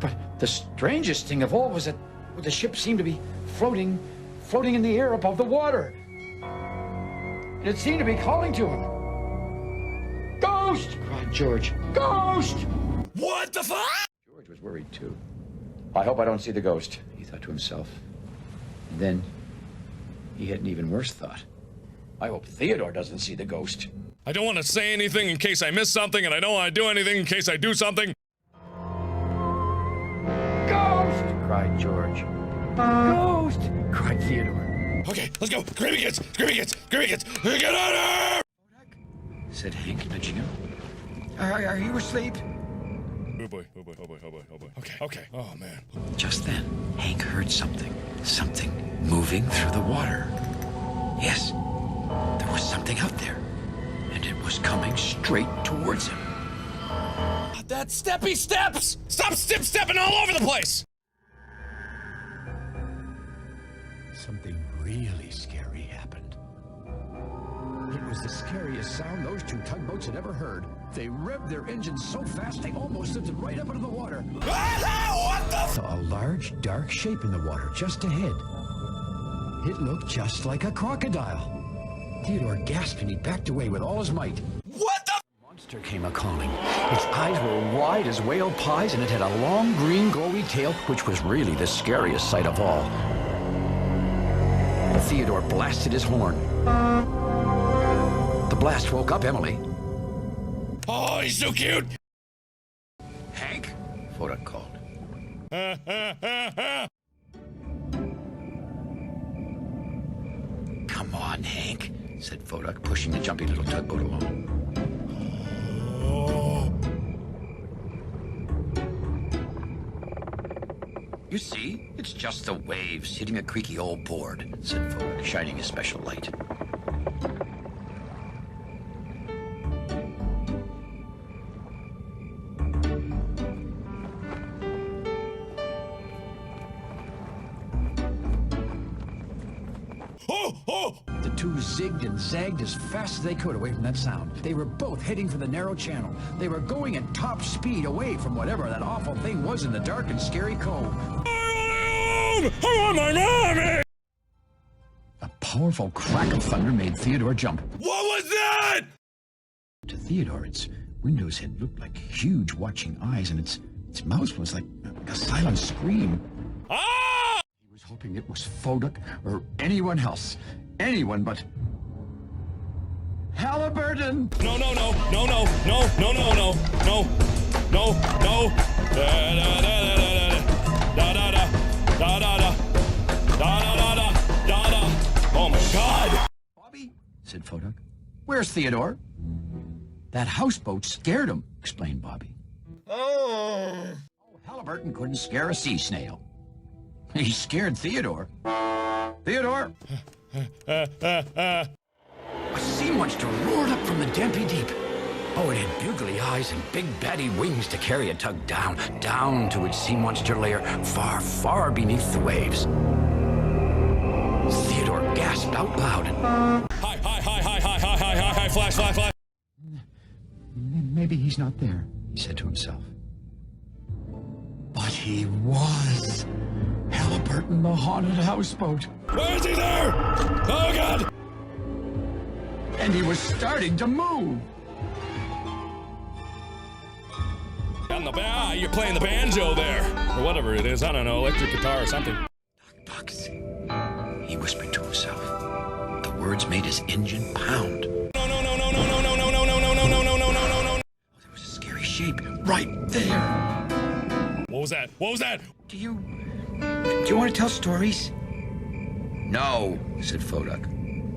But the strangest thing of all was that the ship seemed to be floating in the air above the water. And it seemed to be calling to him. "Ghost!" cried George. "Ghost!" What the fuck? George was worried too. "I hope I don't see the ghost," he thought to himself. And then he had an even worse thought. "I hope Theodore doesn't see the ghost." I don't want to say anything in case I miss something, and I don't want to do anything in case I do something. "Ghost!" cried George. "Ghost!" cried Theodore. Okay, let's go. Screaming kids! Screaming kids! Screaming kids! Get out of here! Said Hank, nudging him. Are you asleep?" Oh boy, oh boy, oh boy, oh boy, oh boy. Okay, okay. Oh man. Just then, Hank heard something moving through the water. Yes, there was something out there, and it was coming straight towards him. That steppy steps! Stop stepping all over the place! Something really scary happened. It was the scariest sound those two tugboats had ever heard. They revved their engines so fast they almost lifted right up into the water. What the Saw a large, dark shape in the water just ahead. It looked just like a crocodile. Theodore gasped and he backed away with all his might. What the Monster came a-calling. Its eyes were wide as whale pies and it had a long, green, glowy tail, which was really the scariest sight of all. Theodore blasted his horn. The blast woke up Emily. Oh, he's so cute! "Hank?" Foduck called. "Come on, Hank," said Foduck, pushing the jumpy little tugboat along. "You see, it's just the waves hitting a creaky old board," said Foduck, shining his special light. The two zigged and zagged as fast as they could away from that sound. They were both heading for the narrow channel. They were going at top speed away from whatever that awful thing was in the dark and scary cove. I want my mommy! A powerful crack of thunder made Theodore jump. What was that? To Theodore, its windows had looked like huge watching eyes, and its mouth was like a silent scream. Ah! He was hoping it was Foduck or anyone else. Anyone but Halliburton! No, no, no, no, no, no, no, no, no, no, no, no. Da da da da da da da da da da da da da da da. Oh my God! Bobby, said Foduck. Where's Theodore? That houseboat scared him, explained Bobby. Oh. Halliburton couldn't scare a sea snail. He scared Theodore. Theodore! A sea monster roared up from the Dempy Deep. Oh, it had bugly eyes and big batty wings to carry a tug down to its sea monster lair, far, far beneath the waves. Theodore gasped out loud. Hi, flash. Maybe he's not there, he said to himself. But he was. Halliburton, the haunted houseboat. Where is he there? Oh God! And he was starting to move. You're playing the banjo there. Or whatever it is. I don't know, electric guitar or something. "Bucks," he whispered to himself. The words made his engine pound. No, no, no, no, no, no, no, no, no, no, no, no, no, no, no, no, no. There was a scary shape right there. What was that? What was that? Do you want to tell stories?" "No," said Foduck.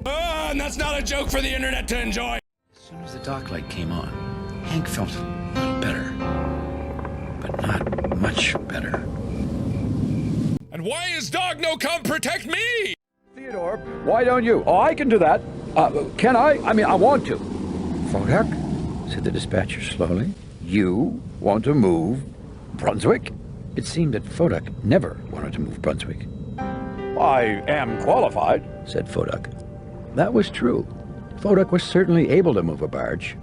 Ah, and that's not a joke for the internet to enjoy. As soon as the dock light came on, Hank felt a little better, but not much better. And why is dog no come protect me? "Theodore, why don't you?" "Oh, I can do that. Can I? I mean, I want to." "Foduck," said the dispatcher slowly, "you want to move Brunswick?" It seemed that Foduck never wanted to move Brunswick. "I am qualified," said Foduck. That was true. Foduck was certainly able to move a barge.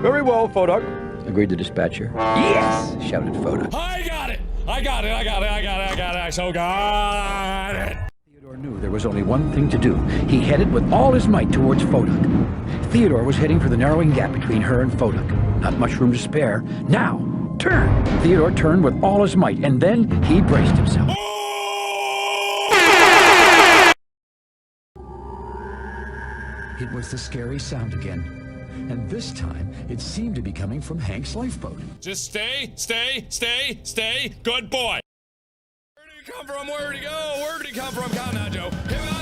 "Very well, Foduck," agreed the dispatcher. "Yes!" shouted Foduck. I got it! I got it. I so got it. Theodore knew there was only one thing to do. He headed with all his might towards Foduck. Theodore was heading for the narrowing gap between her and Foduck. Not much room to spare. Now, turn! Theodore turned with all his might, and then he braced himself. It was the scary sound again. And this time, it seemed to be coming from Hank's lifeboat. Just stay. Good boy. Where did he come from? Where did he go? Where did he come from? Come on, Joe. Come on.